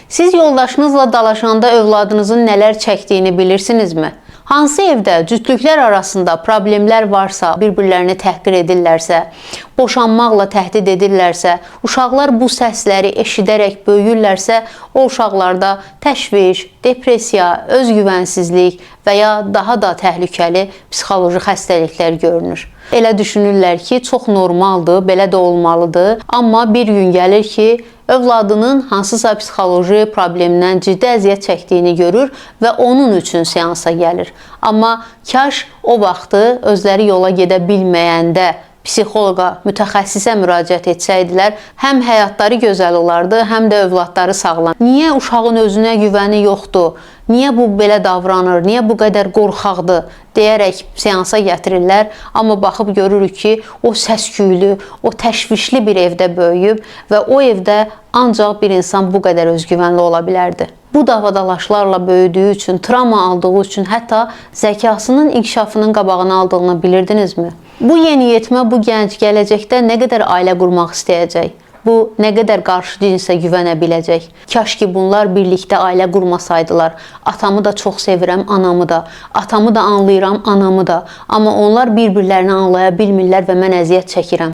Siz yoldaşınızla dalaşanda övladınızın nələr çəkdiyini bilirsinizmi? Hansı evdə cütlüklər arasında problemlər varsa, bir-birlərini təhqir edirlərsə, boşanmaqla təhdid edirlərsə, uşaqlar bu səsləri eşidərək böyüyürlərsə, o uşaqlarda təşviş, depressiya, özgüvənsizlik və ya daha da təhlükəli psixoloji xəstəliklər görünür. Elə düşünürlər ki, çox normaldır, belə də olmalıdır, amma bir gün gəlir ki, övladının hansısa psixoloji problemdən ciddi əziyyət çəkdiyini görür və onun üçün seansa gəlir. Amma kaş o vaxtı özləri yola gedə bilməyəndə psixoloqa, mütəxəssisə müraciət etsəydilər, həm həyatları gözəl olardı, həm də övladları sağlam. Niyə uşağın özünə güvəni yoxdur? Niyə bu belə davranır? Niyə bu qədər qorxaqdır? Deyərək seansa gətirirlər, amma baxıb görürük ki, o səs-küylü, o təşvişli bir evdə böyüyüb və o evdə ancaq bir insan bu qədər özgüvənli ola bilərdi. Bu davadalaşlarla böyüdüyü üçün, travma aldığı üçün, hətta zəkasının inkişafının qabağını aldığını bilirdinizmi? Bu yeniyetmə, bu gənc gələcəkdə nə qədər ailə qurmaq istəyəcək? Bu nə qədər qarşı cinsə güvənə biləcək? Kaş ki, bunlar birlikdə ailə qurmasaydılar. Atamı da çox sevirəm, anamı da. Atamı da anlayıram, anamı da. Amma onlar bir-birlərini anlaya bilmirlər və mən əziyyət çəkirəm.